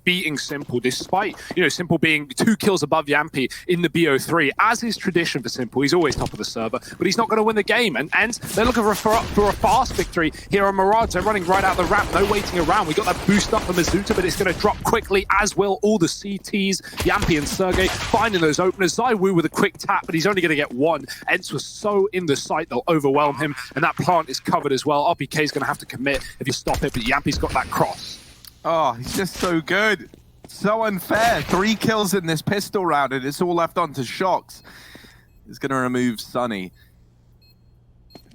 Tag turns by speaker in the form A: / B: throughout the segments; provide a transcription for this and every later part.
A: beating Simple, despite, you know, Simple being 2 kills above Yampi in the BO3, as is tradition for Simple. He's always top of the server, but he's not going to win the game. And they're looking for a fast victory here on Mirage. They're running right out the ramp, no waiting around. We got that boost up for Mizuta, but it's going to drop quickly, as will all the CTs. Yampi and Sergey finding those openers. ZywOo with a quick tap, but he's only going to get one. ENCE was so in the sight, they'll overwhelm him, and that plant is covered as well. RPK is going to have to commit if you stop it, but Yampi's got that cross.
B: Oh, he's just so good. So unfair. 3 kills in this pistol round, and it's all left on to Shox. He's going to remove Sunny.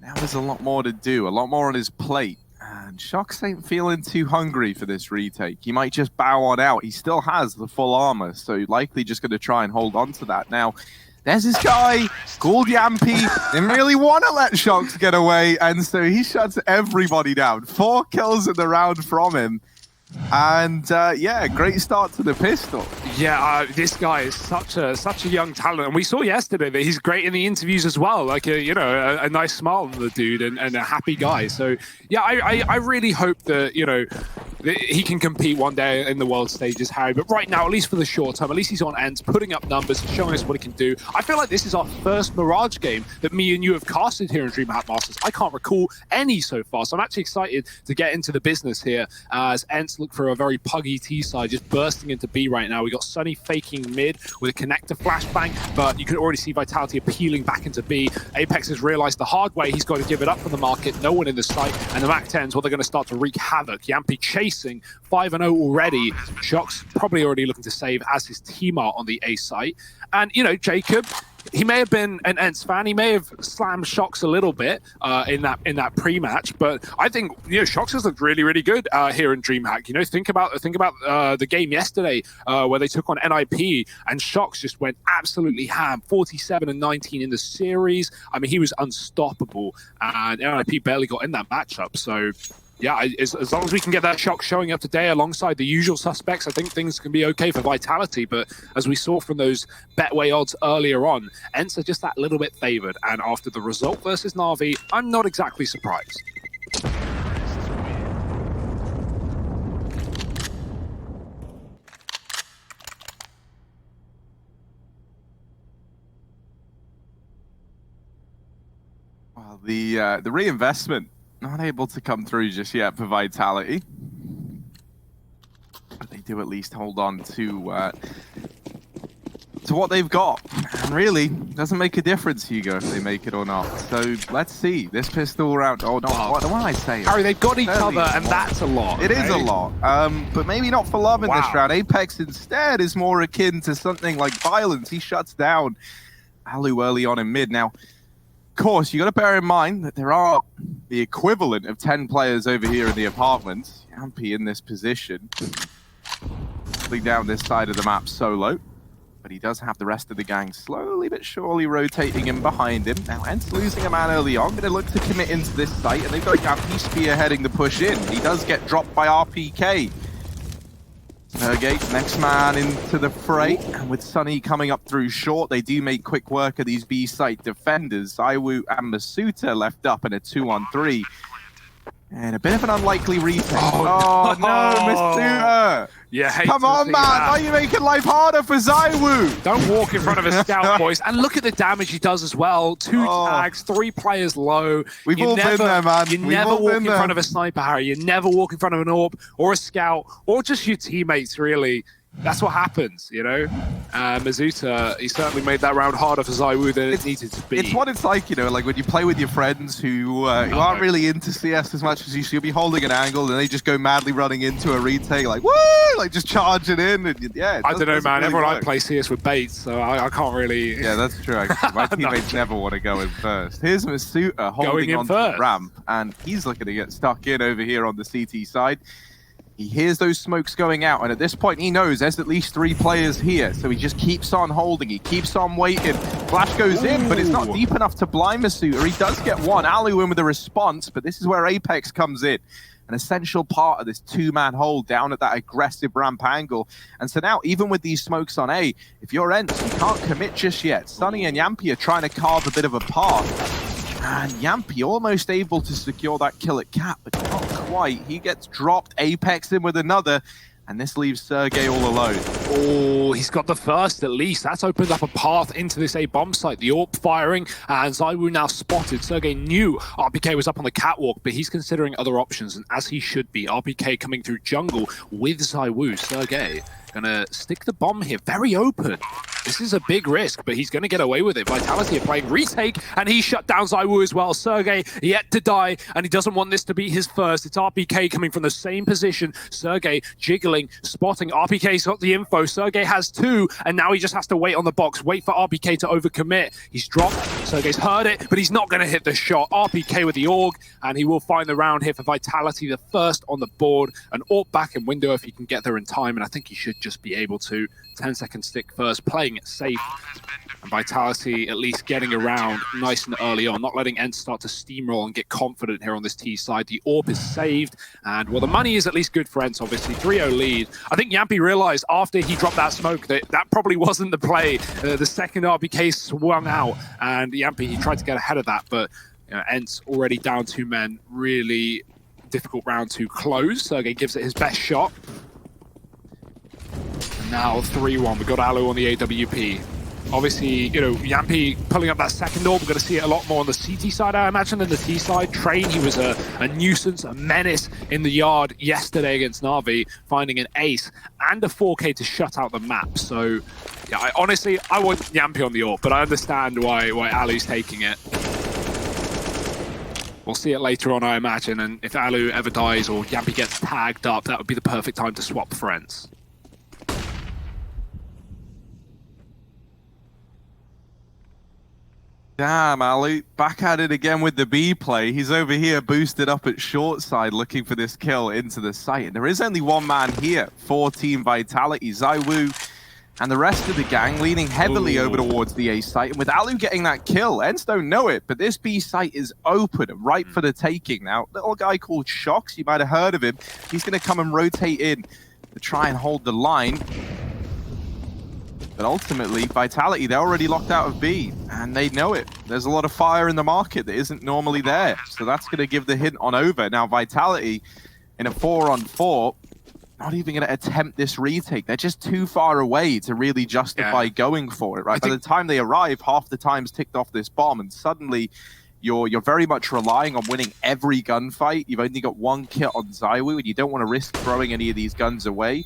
B: Now there's a lot more to do, a lot more on his plate. And Shox ain't feeling too hungry for this retake. He might just bow on out. He still has the full armor, so likely just going to try and hold on to that. Now, there's this guy called Yampi. Didn't really want to let Shox get away, and so he shuts everybody down. 4 kills in the round from him. And yeah, great start to the pistol.
A: Yeah, this guy is such a young talent, and we saw yesterday that he's great in the interviews as well. Like a nice smile on the dude and a happy guy. So yeah, I really hope that that he can compete one day in the world stages, Harry. But right now, at least for the short term, at least he's on ENCE, putting up numbers, showing us what he can do. I feel like this is our first Mirage game that me and you have casted here in DreamHack Masters. I can't recall any so far, so I'm actually excited to get into the business here as ENCE look for a very puggy T side, just bursting into B right now. We got Sunny faking mid with a connector flashbang, but you can already see Vitality appealing back into B. Apex has realized the hard way he's got to give it up from the market. No one in the site, and the MAC-10s, well, they're going to start to wreak havoc. Yampi chasing 5-0 already. Shox probably already looking to save as his team are on the A site. And, Jacob, he may have been an ENCE fan. He may have slammed Shox a little bit in that pre-match, but I think Shox has looked really, really good here in DreamHack. Think about the game yesterday where they took on NIP, and Shox just went absolutely ham. 47 and 19 in the series. I mean, he was unstoppable, and NIP barely got in that matchup. So yeah, as long as we can get that Shox showing up today alongside the usual suspects, I think things can be okay for Vitality. But as we saw from those Betway odds earlier on, ENCE are just that little bit favored. And after the result versus Na'Vi, I'm not exactly surprised.
B: Well, the reinvestment not able to come through just yet for Vitality. But they do at least hold on to what they've got. And really, doesn't make a difference, Hugo, if they make it or not. So let's see. This pistol round. Oh, no, what am I saying?
A: Harry, they've got each other, and that's a lot.
B: It is a lot. But maybe not for love in this round. Apex instead is more akin to something like violence. He shuts down Alu early on in mid. Now, of course, you got to bear in mind that there are the equivalent of 10 players over here in the apartment. Yampi in this position, down this side of the map solo, but he does have the rest of the gang slowly but surely rotating in behind him. Now, ENCE losing a man early on, going to look to commit into this site, and they've got Yampi spearheading the push in. He does get dropped by RPK. Hergate, next man into the fray, and with Sunny coming up through short, they do make quick work of these B-site defenders. ZywOo and Mizuta left up in a 2-on-3. And a bit of an unlikely retake. Oh no, Mizuta!
A: Yeah,
B: come on, man! Why are you making life harder for ZywOo?
A: Don't walk in front of a scout, boys. And look at the damage he does as well. 2 tags, 3 players low.
B: We've all been there, man.
A: You never walk in front of a sniper, Harry. You never walk in front of an AWP or a scout or just your teammates, really. That's what happens, Mizuta, he certainly made that round harder for ZywOo than it needed to be.
B: It's what it's like, like when you play with your friends who aren't really into CS as much as you. So you'll be holding an angle and they just go madly running into a retake, like, woo! Like just charging in. And yeah,
A: I don't know, man. Really everyone I play CS with baits, so I can't really.
B: Yeah, that's true. Actually. My teammates never want to go in first. Here's Mizuta holding on to the ramp, and he's looking to get stuck in over here on the CT side. He hears those smokes going out, and at this point he knows there's at least 3 players here, so he just keeps on holding, he keeps on waiting. Flash goes in, but it's not deep enough to blind Mizuta. He does get one. Alu in with a response, but this is where Apex comes in. An essential part of this 2-man hold down at that aggressive ramp angle. And so now, even with these smokes on A, if you're ENCE, you can't commit just yet. Sunny and Yampi are trying to carve a bit of a path. And Yampi almost able to secure that kill at Cap, but not quite. He gets dropped, Apex in with another, And this leaves Sergey all alone.
A: Oh, he's got the first at least. That's opened up a path into this A bomb site. The AWP firing, and ZywOo now spotted. Sergey knew RPK was up on the catwalk, but he's considering other options, and as he should be. RPK coming through jungle with ZywOo. Sergey gonna stick the bomb here, very open. This is a big risk, but he's gonna get away with it. Vitality are playing retake, and he shut down ZywOo as well. Sergey yet to die, and he doesn't want this to be his first. It's RPK coming from the same position. Sergey jiggling, spotting. RPK's got the info. Sergey has two, and now he just has to wait on the box, wait for RPK to overcommit. He's dropped. Sergey's heard it, but he's not gonna hit the shot. RPK with the AUG, and he will find the round here for Vitality, the first on the board. An AWP back in window if he can get there in time, and I think he should just be able to. 10-second stick first, playing it safe. And Vitality at least getting around nice and early on, not letting ENCE start to steamroll and get confident here on this T side. The AWP is saved, and well, the money is at least good for ENCE, obviously. 3-0 lead. I think Yampy realized after he dropped that smoke that that probably wasn't the play. The second RPK swung out, and Yampy, he tried to get ahead of that, but you know, ENCE already down 2 men. Really difficult round to close. Sergey gives it his best shot. Now 3-1, we've got Alu on the AWP. Obviously, you know, Yampy pulling up that second AWP. We're going to see it a lot more on the CT side, I imagine, than the T side. Train, he was a nuisance, a menace in the yard yesterday against Na'Vi, finding an ace and a 4K to shut out the map. So, yeah, I want Yampy on the AWP, but I understand why Alu's taking it. We'll see it later on, I imagine, and if Alu ever dies or Yampy gets tagged up, that would be the perfect time to swap friends.
B: Damn, Ali, back at it again with the B play. He's over here boosted up at short side looking for this kill into the site. And there is only one man here for Team Vitality. ZywOo and the rest of the gang leaning heavily over towards the A site. And with Alu getting that kill, ENCE don't know it, but this B site is open and ripe for the taking. Now, little guy called Shocks, you might have heard of him. He's going to come and rotate in to try and hold the line. But ultimately, Vitality, they're already locked out of B, and they know it. There's a lot of fire in the market that isn't normally there, so that's going to give the hint on over. Now, Vitality, in a 4-on-4, not even going to attempt this retake. They're just too far away to really justify going for it, right? By the time they arrive, half the time's ticked off this bomb, and suddenly you're very much relying on winning every gunfight. You've only got one kit on ZywOo, and you don't want to risk throwing any of these guns away.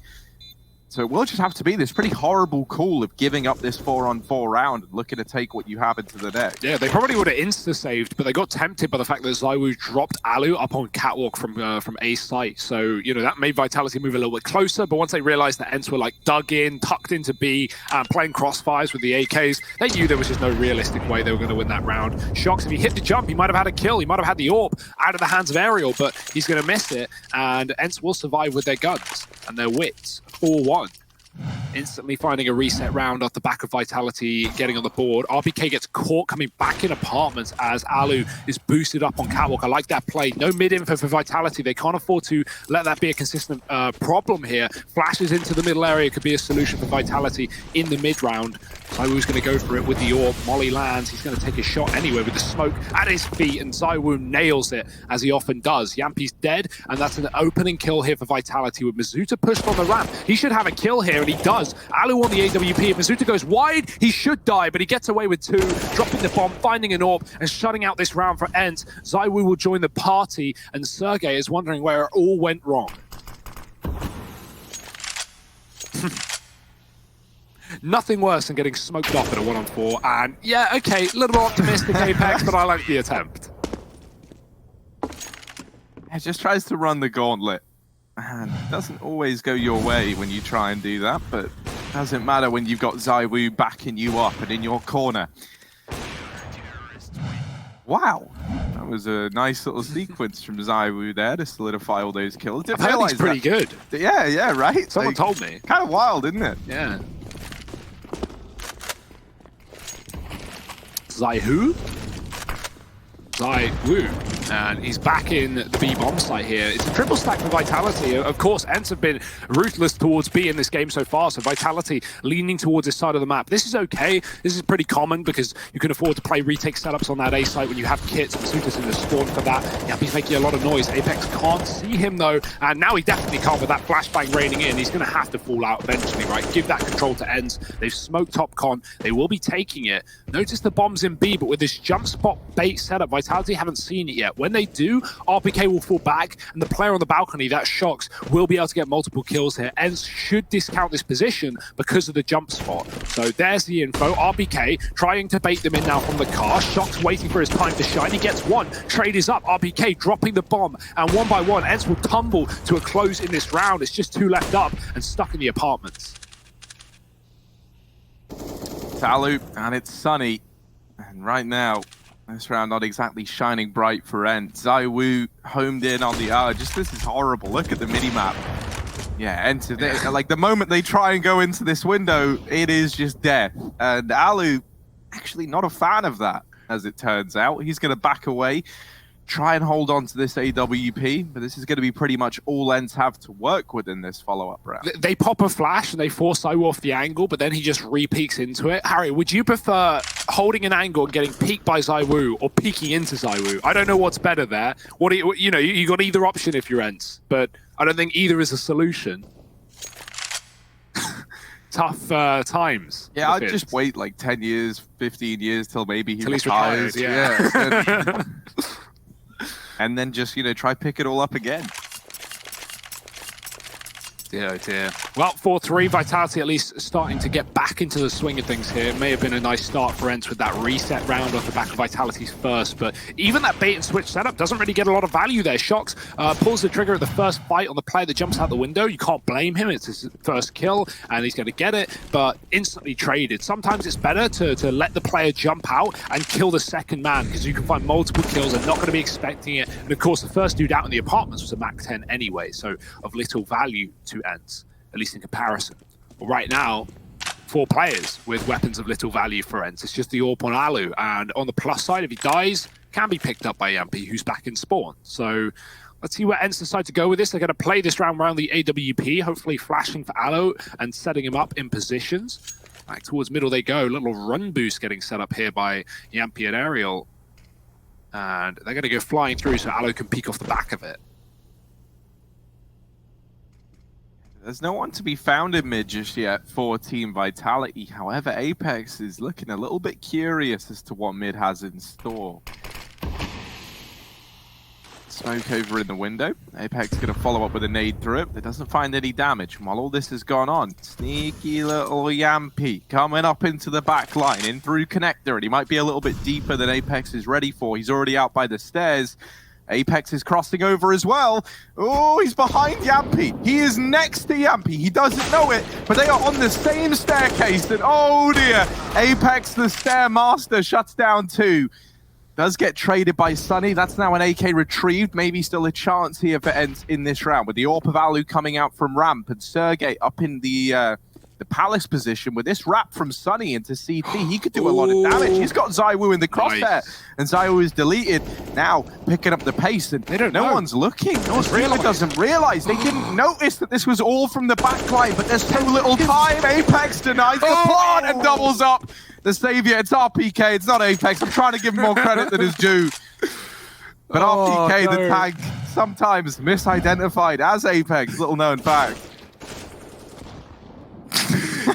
B: So it will just have to be this pretty horrible call of giving up this 4-on-4 round and looking to take what you have into the next.
A: Yeah, they probably would have insta-saved, but they got tempted by the fact that ZywOo dropped Alu up on catwalk from A site. So, you know, that made Vitality move a little bit closer, but once they realized that ENCE were like dug in, tucked into B, playing crossfires with the AKs, they knew there was just no realistic way they were going to win that round. Shocks, if he hit the jump, he might have had a kill, he might have had the AWP out of the hands of Aerial, but he's going to miss it, and ENCE will survive with their guns and their wits. 4-1. Instantly finding a reset round off the back of Vitality getting on the board. RPK gets caught coming back in apartments as Alu is boosted up on catwalk. I like that play. No mid-info for Vitality. They can't afford to let that be a consistent problem here. Flashes into the middle area could be a solution for Vitality in the mid-round. ZywOo's going to go for it with the AWP. Molly lands. He's going to take a shot anyway with the smoke at his feet, and ZywOo nails it, as he often does. Yampy's dead, and that's an opening kill here for Vitality with Mizuta pushed on the ramp. He should have a kill here, and he does. Alu on the AWP. If Mizuta goes wide, he should die, but he gets away with 2, dropping the bomb, finding an AWP, and shutting out this round for ENCE. ZywOo will join the party, and Sergey is wondering where it all went wrong. Nothing worse than getting smoked off at a 1-on-4, and yeah, okay, a little more optimistic Apex, but I like the attempt.
B: It just tries to run the gauntlet. And it doesn't always go your way when you try and do that, but it doesn't matter when you've got ZywOo backing you up and in your corner. Wow, that was a nice little sequence from ZywOo there to solidify all those kills.
A: I've heard he's pretty good.
B: Yeah, right?
A: Someone told me.
B: Kind of wild, isn't it?
A: Yeah. ZywOo? ZywOo. And he's back in the B bomb site here. It's a triple stack for Vitality. Of course, ENCE have been ruthless towards B in this game so far, so Vitality leaning towards this side of the map. This is okay. This is pretty common because you can afford to play retake setups on that A site when you have kits and Suita's in the spawn for that. Yeah, he's making a lot of noise. Apex can't see him though, and now he definitely can't with that flashbang raining in. He's going to have to fall out eventually, right? Give that control to ENCE. They've smoked top con. They will be taking it. Notice the bombs in B, but with this jump spot bait setup, Vitality haven't seen it yet. When they do, RPK will fall back, and the player on the balcony, that Shox, will be able to get multiple kills here. ENCE should discount this position because of the jump spot. So there's the info. RPK trying to bait them in now from the car. Shox waiting for his time to shine. He gets one. Trade is up. RPK dropping the bomb, and one by one, ENCE will tumble to a close in this round. It's just two left up and stuck in the apartments.
B: It's Alu, and it's Sunny. And right now, this round not exactly shining bright for ENCE. ZywOo homed in on the this is horrible. Look at the mini-map. Yeah, ENCE, like the moment they try and go into this window, it is just death. And Alu, actually not a fan of that, as it turns out. He's going to back away, try and hold on to this AWP, but this is going to be pretty much all ENCE have to work with in this follow-up round.
A: They pop a flash and they force ZywOo off the angle, but then he just re-peeks into it. Harry, would you prefer holding an angle and getting peeked by ZywOo or peeking into ZywOo? I don't know what's better there. What do you got either option if you're ENCE, but I don't think either is a solution. Tough times.
B: Yeah, I'd just wait like 10 years, 15 years till maybe he
A: retires.
B: Yeah. And then just, try pick it all up again.
A: Dear, oh dear. Well, 4-3, Vitality at least starting to get back into the swing of things here. It may have been a nice start for ENCE with that reset round off the back of Vitality's first, but even that bait and switch setup doesn't really get a lot of value there. Shox pulls the trigger at the first fight on the player that jumps out the window. You can't blame him. It's his first kill, and he's going to get it, but instantly traded. Sometimes it's better to let the player jump out and kill the second man, because you can find multiple kills and not going to be expecting it. And of course, the first dude out in the apartments was a Mac 10 anyway, so of little value to ENCE, at least in comparison. But right now, 4 players with weapons of little value for ENCE. It's just the AWP on Alu, and on the plus side, if he dies, can be picked up by EMP, who's back in spawn. So let's see where ENCE decide to go with this. They're going to play this round around the AWP, hopefully flashing for Alu and setting him up in positions. Back towards middle they go. Little run boost getting set up here by Yampi and Ariel. And they're going to go flying through so Alu can peek off the back of it.
B: There's no one to be found in mid just yet for Team Vitality. However, Apex is looking a little bit curious as to what mid has in store. Smoke over in the window. Apex going to follow up with a nade through it. It doesn't find any damage. And while all this has gone on, sneaky little Yampi coming up into the back line, in through connector, and he might be a little bit deeper than Apex is ready for. He's already out by the stairs. Apex is crossing over as well. Oh, he's behind Yampi. He is next to Yampi. He doesn't know it, but they are on the same staircase. And oh dear, Apex, the stair master, shuts down 2. Does get traded by Sunny. That's now an AK retrieved. Maybe still a chance here for ENCE in this round, with the AWP of Alu coming out from ramp and Sergey up in the Palace position with this wrap from Sunny into CT. He could do a lot of damage. He's got ZywOo in the crosshair, and ZywOo is deleted. Now picking up the pace, and no one's looking. No one doesn't realize. They didn't notice that this was all from the backline, but there's so little time. Apex denies the plant and doubles up. The savior, it's RPK, it's not Apex. I'm trying to give him more credit than is due. But RPK, the tag, sometimes misidentified as Apex, little known fact.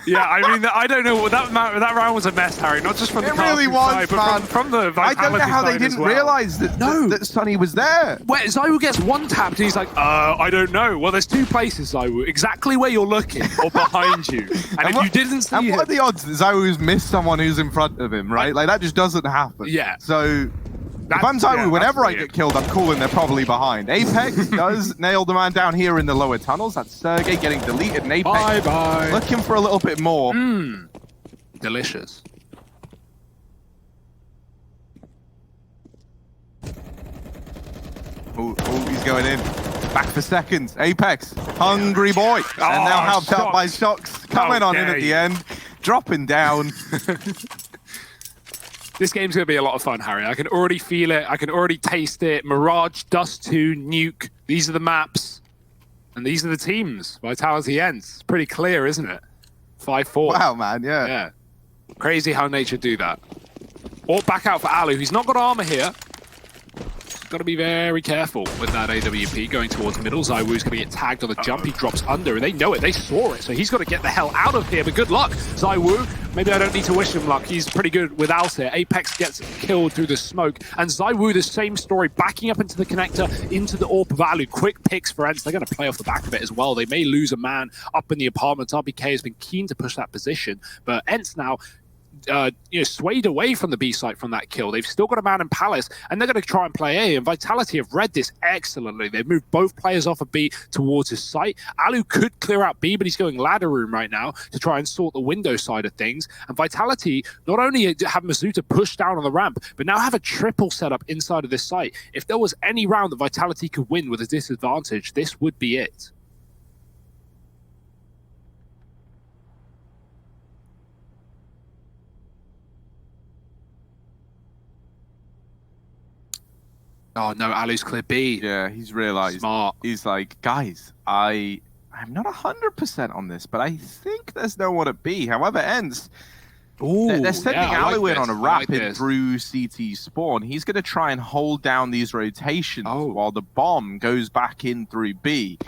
A: Yeah, I mean, I don't know. That round was a mess, Harry. Not just from the
B: really was,
A: side, but from the Vitality side.
B: I don't know how they didn't realize that Sunny was there.
A: Wait, ZywOo gets one tapped and he's like, I don't know. Well, there's 2 places, ZywOo, exactly where you're looking or behind you. And if you didn't see
B: what are the odds that ZywOo's missed someone who's in front of him, right? Like, that just doesn't happen.
A: Yeah.
B: So if I'm ZywOo, whenever I get killed, I'm cool and they're probably behind. Apex does nail the man down here in the lower tunnels. That's Sergey getting deleted, and Apex
A: bye-bye.
B: Looking for a little bit more.
A: Delicious.
B: Oh, he's going in. Back for seconds. Apex, hungry boy. And now helped out by Shox. Coming on in at the end. Dropping down.
A: This game's going to be a lot of fun, Harry. I can already feel it. I can already taste it. Mirage, Dust 2, Nuke. These are the maps. And these are the teams. Vitality ENCE. It's pretty clear, isn't it? 5-4.
B: Wow, man, yeah.
A: Yeah. Crazy how nature do that. Or back out for Alu. He's not got armor here. Got to be very careful with that AWP going towards middle. ZywOo's going to get tagged on the jump. He drops under, and they know it. They saw it, so he's got to get the hell out of here. But good luck, ZywOo. Maybe I don't need to wish him luck. He's pretty good without it. Apex gets killed through the smoke, and ZywOo, the same story, backing up into the connector, into the AWP value. Quick picks for ENCE. They're going to play off the back of it as well. They may lose a man up in the apartments. RBK has been keen to push that position, but ENCE now swayed away from the B site from that kill. They've still got a man in Palace, and they're going to try and play A, and Vitality have read this excellently. They've moved both players off of B towards his site. Alu could clear out B, but he's going ladder room right now to try and sort the window side of things. And Vitality not only have Mizuta push down on the ramp, but now have a triple setup inside of this site. If there was any round that Vitality could win with a disadvantage, this would be it. Oh no, Alu's clear B.
B: Yeah, he's realized.
A: Smart.
B: He's like, guys, I'm not 100% on this, but I think there's no one at B. However, ENCE, they're sending Alu in on a rapid through CT spawn. He's going to try and hold down these rotations while the bomb goes back in through B.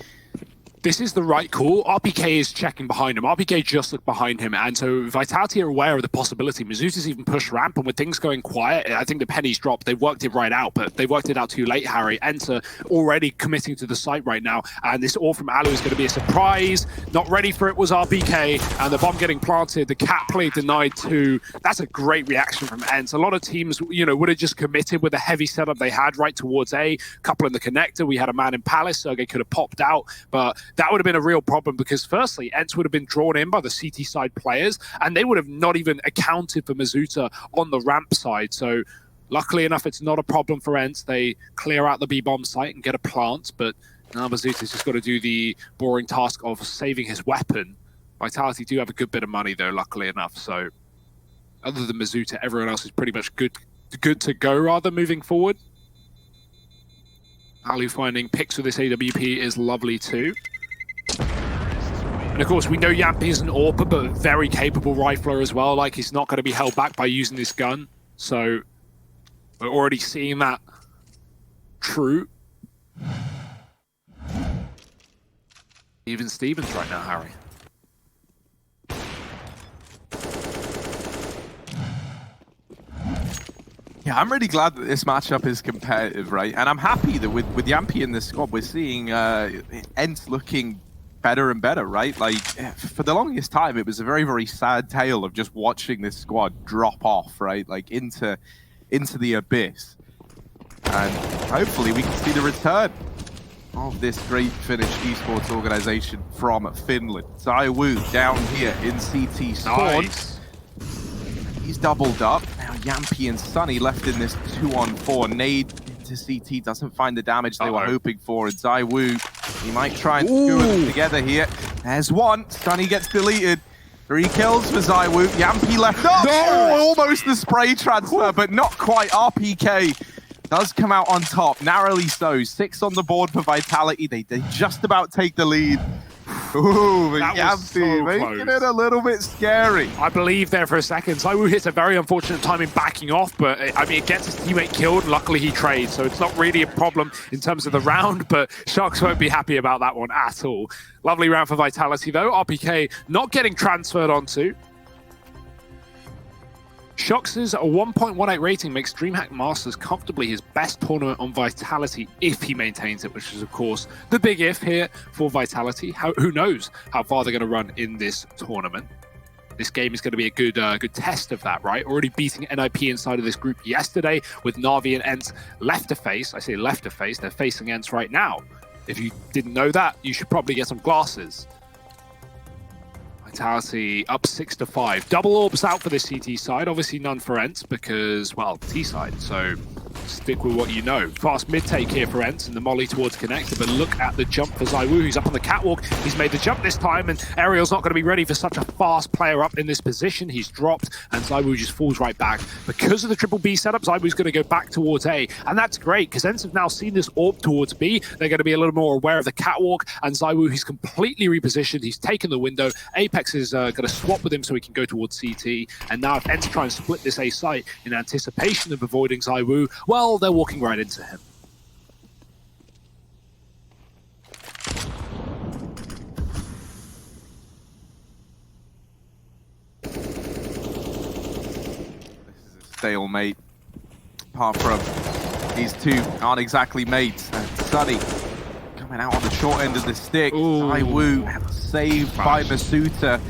A: This is the right call. RPK is checking behind him. RPK just looked behind him, and so Vitality are aware of the possibility. Mizuta's even pushed ramp, and with things going quiet, I think the pennies dropped. They worked it right out, but they worked it out too late, Harry. ENCE already committing to the site right now, and this all from Alu is going to be a surprise. Not ready for it was RPK, and the bomb getting planted. The cat play denied too. That's a great reaction from ENCE. A lot of teams, would have just committed with the heavy setup they had right towards A. Couple in the connector. We had a man in Palace. Sergey could have popped out, but that would have been a real problem because firstly, ENCE would have been drawn in by the CT side players, and they would have not even accounted for Mizuta on the ramp side. So luckily enough, it's not a problem for ENCE. They clear out the B-bomb site and get a plant, but now Mizuta's just got to do the boring task of saving his weapon. Vitality do have a good bit of money though, luckily enough. So other than Mizuta, everyone else is pretty much good to go rather moving forward. Alu finding picks with this AWP is lovely too. And of course, we know Yampi is an AWPer, but a very capable rifler as well. Like, he's not going to be held back by using this gun. So, we're already seeing that true. Even Stevens right now, Harry.
B: Yeah, I'm really glad that this matchup is competitive, right? And I'm happy that with Yampi in this squad, we're seeing ENCE looking better and better, right? Like, for the longest time, it was a very, very sad tale of just watching this squad drop off, right? Like, into the abyss. And hopefully we can see the return of this great Finnish esports organization from Finland. ZywOo down here in CT spawn.
A: Nice.
B: He's doubled up. Now Yampi and Sunny left in this 2-on-4. Nade into CT doesn't find the damage they were hoping for. And ZywOo, he might try and screw them together here. There's one. Sunny gets deleted. 3 kills for ZywOo. Yampi left up. Oh, almost the spray transfer, but not quite. RPK does come out on top, narrowly so. 6 on the board for Vitality. They just about take the lead. Ooh, but Yampi making it a little bit scary.
A: I believe there for a second. ZywOo hits a very unfortunate time in backing off, but I mean, it gets his teammate killed. Luckily, he trades, so it's not really a problem in terms of the round, but Sharks won't be happy about that one at all. Lovely round for Vitality, though. RPK not getting transferred onto. Shox' 1.18 rating makes DreamHack Masters comfortably his best tournament on Vitality if he maintains it, which is, of course, the big if here for Vitality. Who knows how far they're going to run in this tournament. This game is going to be a good test of that, right? Already beating NIP inside of this group yesterday with Na'Vi and ENCE left to face. I say left to face, they're facing ENCE right now. If you didn't know that, you should probably get some glasses. Vitality up 6-5. Double orbs out for the CT side. Obviously none for ENCE because, well, T side. So stick with what you know. Fast mid-take here for ENCE and the molly towards connector, but look at the jump for ZywOo, who's up on the catwalk. He's made the jump this time, and Aerial's not going to be ready for such a fast player up in this position. He's dropped, and ZywOo just falls right back. Because of the triple B setup, ZywOo's going to go back towards A, and that's great, because ENCE have now seen this AWP towards B. They're going to be a little more aware of the catwalk, and ZywOo, he's completely repositioned. He's taken the window. Apex is going to swap with him so he can go towards CT, and now if ENCE try and split this A site in anticipation of avoiding ZywOo, well, they're walking right into him.
B: Stalemate, apart from these two aren't exactly mates. Sunny coming out on the short end of the stick. ZywOo saved by Masuta.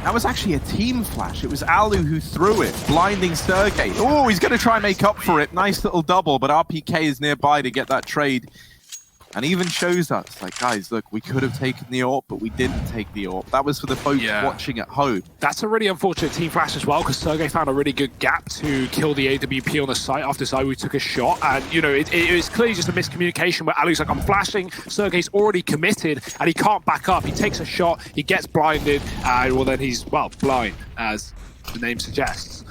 B: That was actually a team flash. It was Alu who threw it, blinding Sergey. Oh, he's going to try and make up for it. Nice little double, but RPK is nearby to get that trade. And even shows us, like, guys, look, we could have taken the AWP, but we didn't take the AWP. That was for the folks watching at home.
A: That's a really unfortunate team flash as well, because Sergey found a really good gap to kill the AWP on the site after ZywOo took a shot. And, you know, it was clearly just a miscommunication where Alu's like, I'm flashing, Sergey's already committed, and he can't back up. He takes a shot, he gets blinded, and, well, then he's, well, blind, as the name suggests.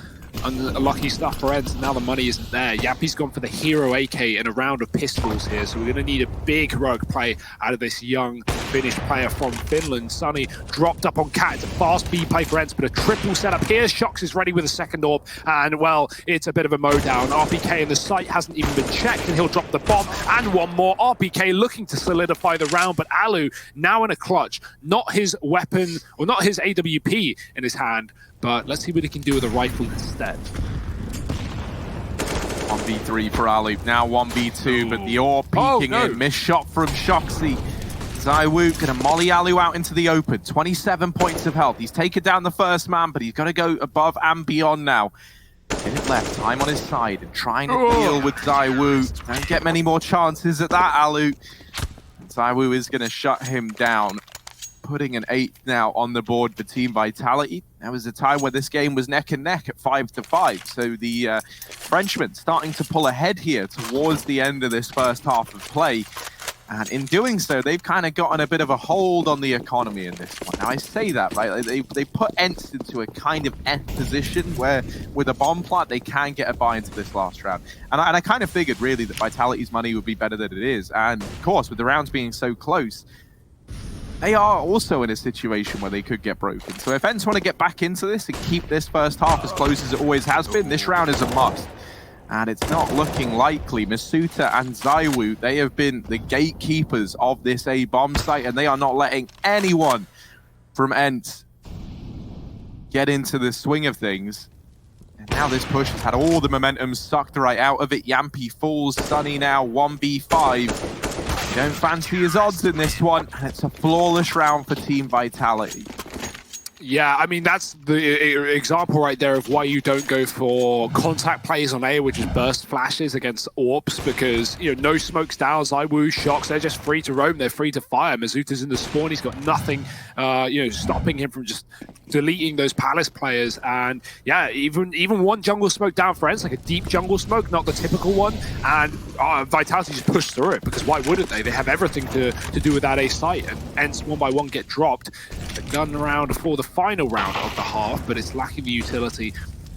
A: Unlucky stuff for ENCE, and now the money isn't there. Yappy's gone for the hero AK and a round of pistols here, so we're going to need a big heroic play out of this young Finnish player from Finland. Sunny dropped up on Cat. It's a fast B play for ENCE, but a triple setup here. Shox is ready with a second AWP, and, well, it's a bit of a mowdown. RPK in the site hasn't even been checked, and he'll drop the bomb, and one more. RPK looking to solidify the round, but Alu now in a clutch. Not his weapon, or not his AWP in his hand, but let's see what he can do with a rifle instead.
B: 1v3 for Alu, now 1v2, but the AWP peeking in. Missed shot from Shoxy. ZywOo gonna molly Alu out into the open. 27 points of health. He's taken down the first man, but he's got to go above and beyond now. Minute left, time on his side, and trying to deal with ZywOo. Don't get many more chances at that, Alu. ZywOo is gonna shut him down, putting an 8th now on the board for Team Vitality. There was a time where this game was neck and neck at 5-5. So the Frenchmen starting to pull ahead here towards the end of this first half of play. And in doing so, they've kind of gotten a bit of a hold on the economy in this one. Now, I say that, right? They put ENCE into a kind of F position where, with a bomb plant, they can get a buy into this last round. And I kind of figured, really, that Vitality's money would be better than it is. And, of course, with the rounds being so close, they are also in a situation where they could get broken. So if ENCE want to get back into this and keep this first half as close as it always has been, this round is a must. And it's not looking likely. Masuta and ZywOo, they have been the gatekeepers of this A bomb site, and they are not letting anyone from ENCE get into the swing of things. And now this push has had all the momentum sucked right out of it. Yampy falls, Sunny now 1v5. Don't fancy his odds in this one, and it's a flawless round for Team Vitality.
A: Yeah, I mean, that's the example right there of why you don't go for contact plays on A, which is burst flashes against AWPs, because, you know, no smokes down, ZywOo, Shox, they're just free to roam, they're free to fire. Mazuta's in the spawn, he's got nothing, you know, stopping him from just deleting those Palace players. And yeah, even one jungle smoke down for ENCE, like a deep jungle smoke, not the typical one, and Vitality just pushed through it, because why wouldn't they? They have everything to do with that A site, and ENCE one by one get dropped. The gun round for the final round of the half, but it's lacking the utility.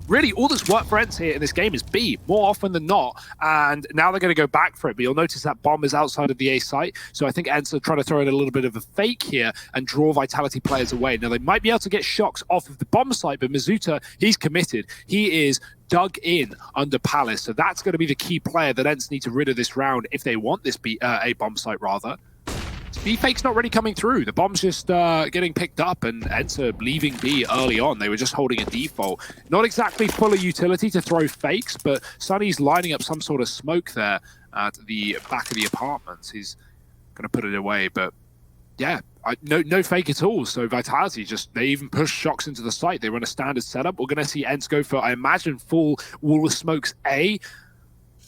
A: Really, all that's worked for ENCE here in this game is B, more often than not, and now they're going to go back for it. But you'll notice that bomb is outside of the A site, so I think ENCE are trying to throw in a little bit of a fake here and draw Vitality players away. Now, they might be able to get Shox off of the bomb site, but Masuta, he's committed. He is dug in under Palace, so that's going to be the key player that ENCE need to rid of this round if they want this A bomb site, rather. B-Fake's not really coming through. The bomb's just getting picked up, and ENCE are leaving B early on. They were just holding a default. Not exactly full of utility to throw fakes, but Sunny's lining up some sort of smoke there at the back of the apartments. He's going to put it away, but yeah, no fake at all. So Vitality they even push Shox into the site. They run a standard setup. We're going to see ENCE go for, I imagine, full wall of smokes A,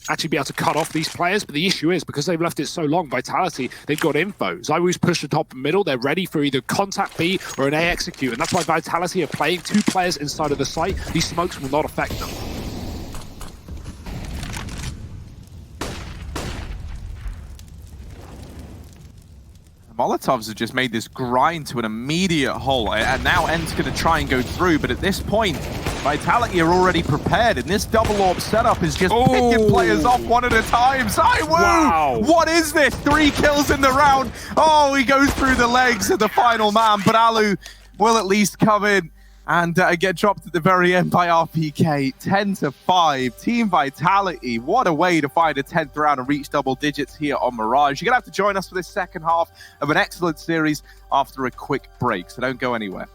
A: actually be able to cut off these players, but the issue is, because they've left it so long, Vitality, they've got info. ZywOo's pushed the top and middle, they're ready for either contact B or an A execute, and that's why Vitality are playing 2 players inside of the site. These smokes will not affect them.
B: Molotovs have just made this grind to an immediate hole, and now ENCE going to try and go through, but at this point, Vitality are already prepared, and this double orb setup is just picking players off one at a time. ZywOo!
A: Wow.
B: What is this? 3 kills in the round. Oh, he goes through the legs of the final man, but Alu will at least come in and get dropped at the very end by RPK. 10-5, Team Vitality. What a way to find a 10th round and reach double digits here on Mirage. You're going to have to join us for this second half of an excellent series after a quick break, so don't go anywhere.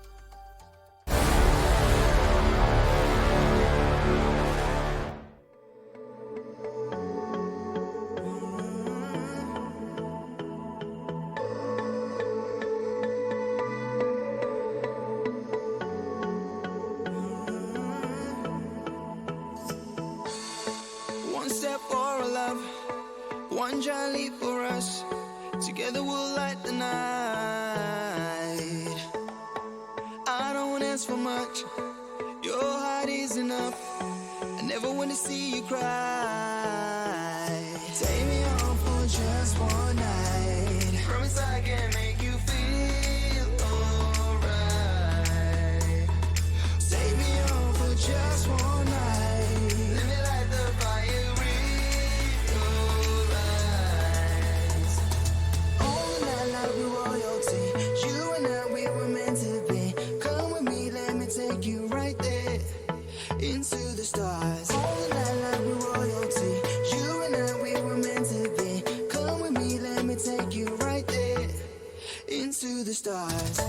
C: One giant leap for us, together we'll light the night. I don't ask for much, your heart is enough. I never want to see you cry. Take me home for just one night. Promise I can make you feel alright. Take me home for just one night. Let me light the fire. Into the stars. All night like we're royalty. You and I, we were meant to be. Come with me, let me take you right there. Into the stars.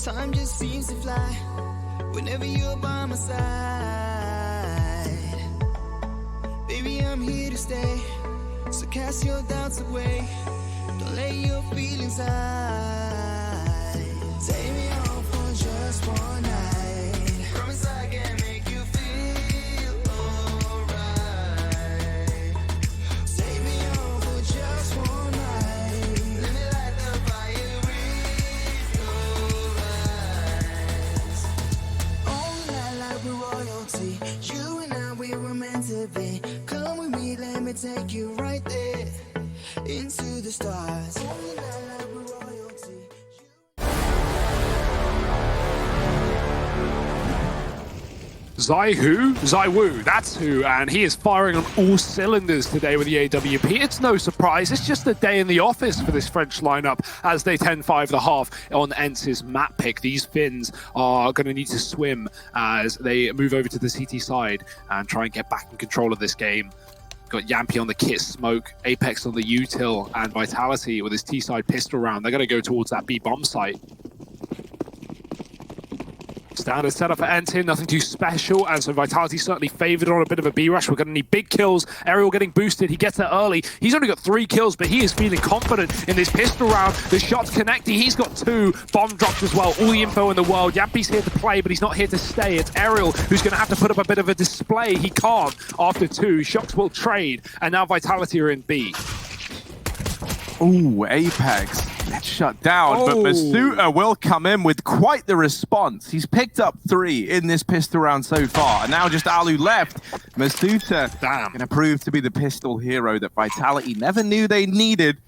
C: Time just seems to fly whenever you're by my side. Baby, I'm here to stay, so cast your doubts away. Don't let your feelings hide. Take me home for just one night. Promise I can make you feel alright. Take me home for just one night. Let me light the fire. You and I, we were meant to be. Come with me, let me take you right there. Into the stars.
A: ZywOo, that's who, and he is firing on all cylinders today with the AWP. It's no surprise, it's just a day in the office for this French lineup as they 10-5 the half on ENCE's map pick. These Finns are going to need to swim as they move over to the CT side and try and get back in control of this game. Got Yampy on the kit smoke, Apex on the util, and Vitality with his T-side pistol round. They're going to go towards that B bomb site. Standard setup for ENCE, nothing too special, and so Vitality certainly favored on a bit of a B-rush. We're going to need big kills. Aerial getting boosted, he gets there early. He's only got 3 kills, but he is feeling confident in this pistol round. The shot's connecting, he's got 2 bomb drops as well. All the info in the world. Yampy's here to play, but he's not here to stay. It's Aerial who's going to have to put up a bit of a display. He can't after 2. Shots will trade, and now Vitality are in B.
B: Ooh, Apex. That's shut down, but Masuta will come in with quite the response. He's picked up 3 in this pistol round so far, and now just Alu left. Masuta going to prove to be the pistol hero that Vitality never knew they needed.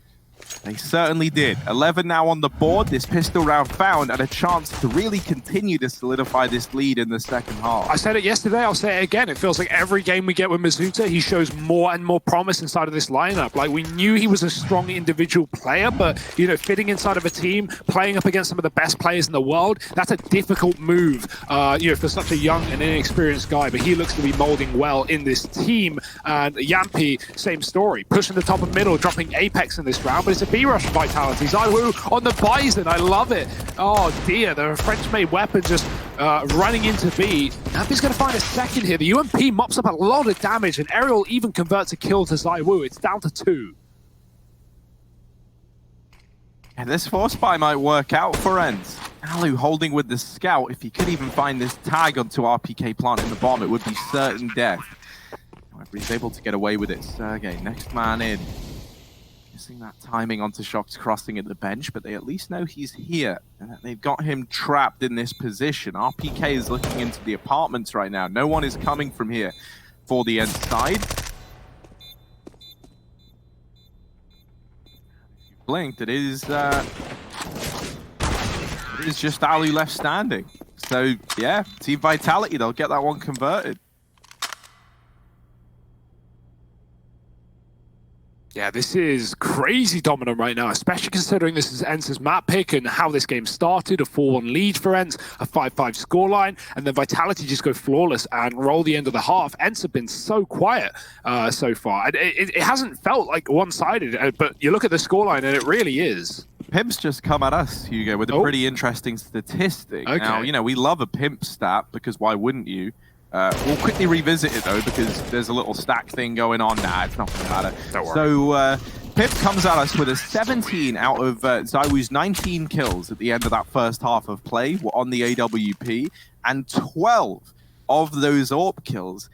B: They certainly did. 11 now on the board. This pistol round found and a chance to really continue to solidify this lead in the second half.
A: I said it yesterday, I'll say it again. It feels like every game we get with Masuta, he shows more and more promise inside of this lineup. Like, we knew he was a strong individual player, but, you know, fitting inside of a team, playing up against some of the best players in the world, that's a difficult move, you know, for such a young and inexperienced guy. But he looks to be molding well in this team. And Yampy, same story. Pushing the top and middle, dropping Apex in this round, but it's a B-rush Vitality. ZywOo on the Bison, I love it. Oh dear, the French-made weapon just running into B. Nappy's going to find a second here. The UMP mops up a lot of damage, and Aerial even converts a kill to ZywOo. It's down to 2.
B: And this force buy might work out for ENCE. Alu holding with the scout. If he could even find this tag onto RPK plant in the bomb, it would be certain death. However, he's able to get away with it. Sergey, next man in. Missing that timing onto Shock's crossing at the bench, but they at least know he's here. And that they've got him trapped in this position. RPK is looking into the apartments right now. No one is coming from here for the ENCE side. Blinked, it is just Alu left standing. So yeah, Team Vitality, they'll get that one converted.
A: Yeah, this is crazy dominant right now, especially considering this is ENCE's map pick and how this game started. A 4-1 lead for ENCE, a 5-5 scoreline, and then Vitality just go flawless and roll the end of the half. ENCE have been so quiet so far. It hasn't felt like one-sided, but you look at the scoreline and it really is.
B: Pimp's just come at us, Hugo, with a pretty interesting statistic.
A: Okay.
B: Now, you know, we love a pimp stat because why wouldn't you? We'll quickly revisit it though, because there's a little stack thing going on now. It's not going to matter.
A: Don't worry.
B: So Pip comes at us with a 17 out of ZywOo's 19 kills at the end of that first half of play on the AWP, and 12 of those AWP kills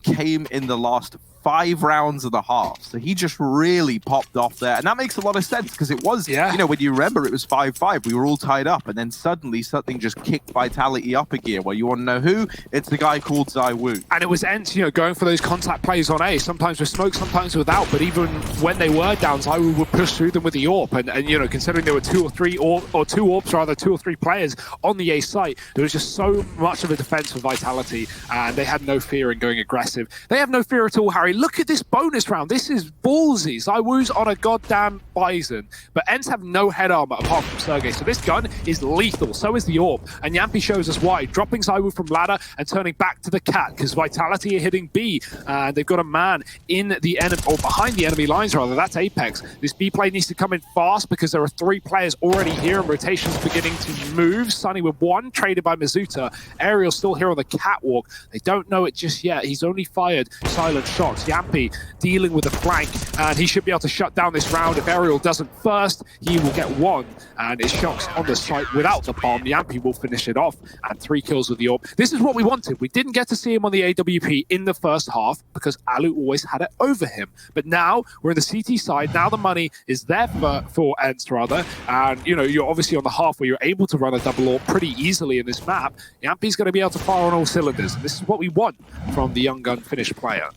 B: came in the last 5 rounds of the half. So he just really popped off there. And that makes a lot of sense because it was, you know, when you remember it was 5-5, we were all tied up. And then suddenly something just kicked Vitality up a gear. Well, you want to know who? It's the guy called ZywOo.
A: And it was ENCE, you know, going for those contact plays on A, sometimes with smoke, sometimes without. But even when they were down, ZywOo would push through them with the AWP. And you know, considering there were 2 or 3 2 or 3 players on the A site, there was just so much of a defense for Vitality. And they had no fear in going aggressive. They have no fear at all, Harry. Look at this bonus round. This is ballsy. ZywOo's on a goddamn Bison. But ENCE have no head armor apart from Sergey. So this gun is lethal. So is the AWP. And Yampi shows us why. Dropping ZywOo from ladder and turning back to the cat because Vitality are hitting B. And they've got a man in the enemy, or behind the enemy lines rather. That's Apex. This B play needs to come in fast because there are 3 players already here and rotation's beginning to move. Sunny with 1, traded by Mizuta. Aerial still here on the catwalk. They don't know it just yet. He's only fired silent shots. Yampi dealing with the flank, and he should be able to shut down this round. If Aerial doesn't first, he will get 1, and it's Shock's on the site without the bomb. Yampi will finish it off, and 3 kills with the AWP. This is what we wanted. We didn't get to see him on the AWP in the first half because Alu always had it over him. But now we're in the CT side. Now the money is there for ENCE rather, and you know, you're obviously on the half where you're able to run a double AWP pretty easily in this map. Yampi's going to be able to fire on all cylinders, and this is what we want from the young gun Finnish player.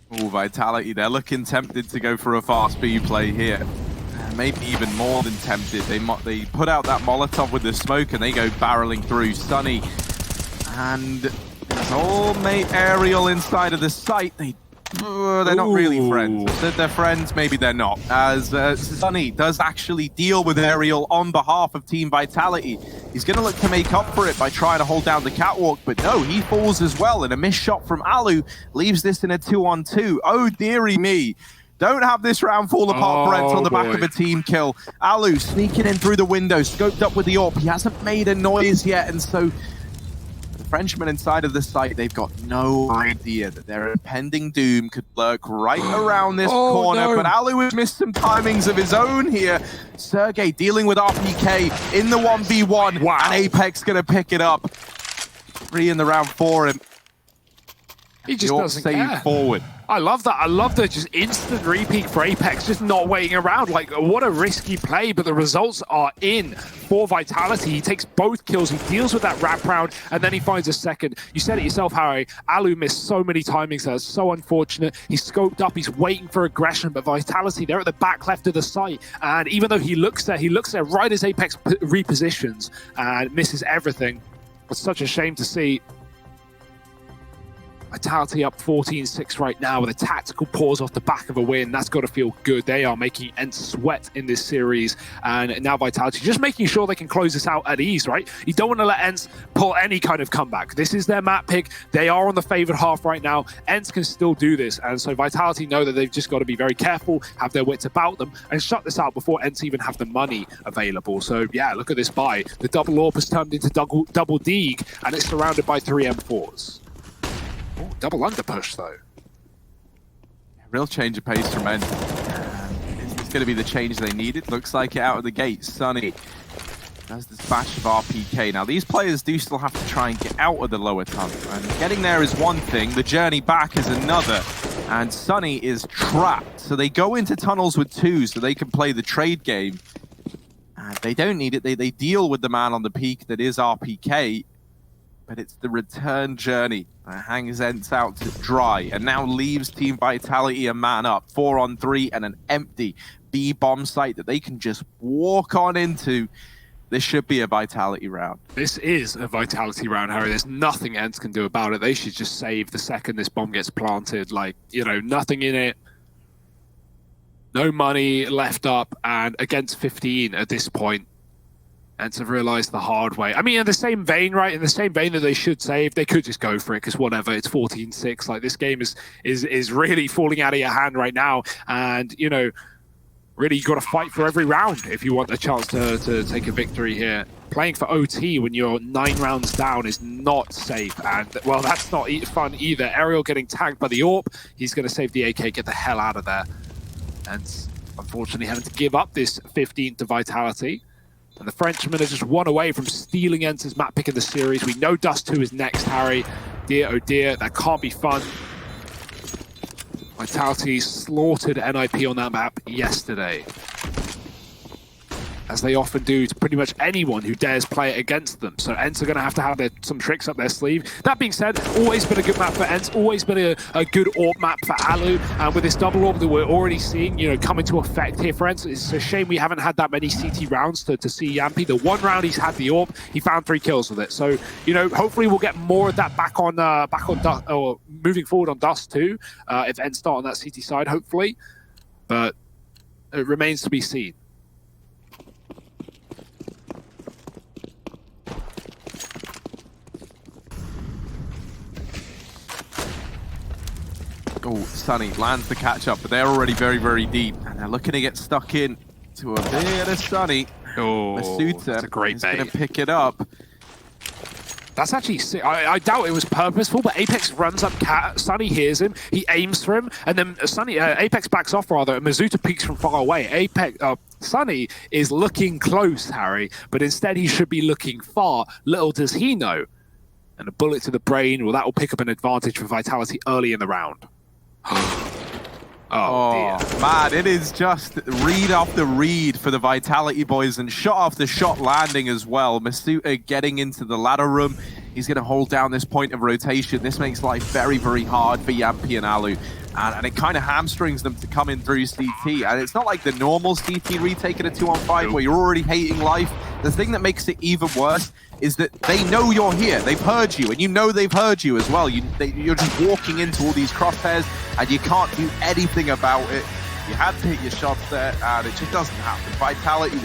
B: Oh, Vitality, they're looking tempted to go for a fast B play here. Maybe even more than tempted. They put out that Molotov with the smoke and they go barreling through. Sunny and his old mate Aerial inside of the site. They're not really friends. They're friends, maybe they're not. As Sunny does actually deal with Aerial on behalf of Team Vitality. He's going to look to make up for it by trying to hold down the catwalk, but no, he falls as well, and a missed shot from Alu leaves this in a 2-on-2. Oh, dearie me. Don't have this round fall apart, Brent, on the back of a team kill. Alu sneaking in through the window, scoped up with the AWP. He hasn't made a noise yet, and so the Frenchmen inside of the site, they've got no idea that their impending doom could lurk right around this corner. No. But Alu has missed some timings of his own here. Sergey dealing with RPK in the 1v1, and Apex gonna pick it up. 3 in the round for him.
A: He just doesn't care.
B: Forward.
A: I love that. I love the just instant repeat for Apex, just not waiting around. Like, what a risky play, but the results are in for Vitality. He takes both kills, he deals with that wrap round, and then he finds a second. You said it yourself, Harry. Alu missed so many timings there. It's so unfortunate. He's scoped up, he's waiting for aggression, but Vitality, they're at the back left of the site. And even though he looks there right as Apex repositions and misses everything. It's such a shame to see. Vitality up 14-6 right now with a tactical pause off the back of a win. That's got to feel good. They are making ENCE sweat in this series. And now Vitality just making sure they can close this out at ease, right? You don't want to let ENCE pull any kind of comeback. This is their map pick. They are on the favored half right now. ENCE can still do this. And so Vitality know that they've just got to be very careful, have their wits about them, and shut this out before ENCE even have the money available. So yeah, look at this buy. The double AWP has turned into double Deeg, and it's surrounded by 3 M4s. Ooh, double under push though.
B: Real change of pace from ENCE. Is this going to be the change they needed? Looks like it out of the gate. Sunny does this batch of RPK. Now these players do still have to try and get out of the lower tunnel. And getting there is one thing, the journey back is another. And Sunny is trapped. So they go into tunnels with 2 so they can play the trade game. And they don't need it. They deal with the man on the peak that is RPK. But it's the return journey that hangs ENCE out to dry and now leaves Team Vitality a man up. 4-on-3 and an empty B bomb site that they can just walk on into. This should be a Vitality round.
A: This is a Vitality round, Harry. There's nothing ENCE can do about it. They should just save the second this bomb gets planted. Like, you know, nothing in it. No money left up, and against 15 at this point. ENCE have realized the hard way. I mean, in the same vein, right? In the same vein that they should save, they could just go for it, because whatever, it's 14-6. Like, this game is really falling out of your hand right now. And, you know, really, you've got to fight for every round if you want a chance to take a victory here. Playing for OT when you're 9 rounds down is not safe. And, well, that's not fun either. Ariel getting tagged by the AWP. He's going to save the AK, get the hell out of there. And unfortunately having to give up this 15 to Vitality. And the Frenchmen are just 1 away from stealing ENCE's map pick in the series. We know Dust 2 is next, Harry. Dear, oh dear, that can't be fun. Vitality slaughtered NIP on that map yesterday, as they often do to pretty much anyone who dares play it against them. So ENCE are going to have some tricks up their sleeve. That being said, always been a good map for ENCE, always been a good AWP map for Alu, and with this double AWP that we're already seeing, you know, come into effect here for ENCE, it's a shame we haven't had that many CT rounds to see Yampy. The 1 round he's had the AWP, he found 3 kills with it. So, you know, hopefully we'll get more of that back on Dust, or moving forward on Dust too, if ENCE start on that CT side, hopefully. But it remains to be seen.
B: Oh, Sunny lands the catch up, but they're already very, very deep. And they're looking to get stuck in to a bit of Sunny.
A: Oh, that's a great bait.
B: He's going to pick it up.
A: That's actually sick. I doubt it was purposeful, but Apex runs up Sunny hears him, he aims for him, and then Apex backs off rather, and Mizuta peeks from far away. Sunny is looking close, Harry, but instead he should be looking far. Little does he know. And a bullet to the brain, well, that will pick up an advantage for Vitality early in the round. Oh, dear.
B: Man, it is just read after read for the Vitality boys, and shot after shot landing as well. Masuta getting into the ladder room. He's going to hold down this point of rotation. This makes life very, very hard for Yampy and Alu. And it kind of hamstrings them to come in through CT. And it's not like the normal CT retake in a 2-on-5 where you're already hating life. The thing that makes it even worse is that they know you're here. They've heard you, and you know they've heard you as well. You're just walking into all these crosshairs, and you can't do anything about it. You had to hit your shots there, and it just doesn't happen. Vitality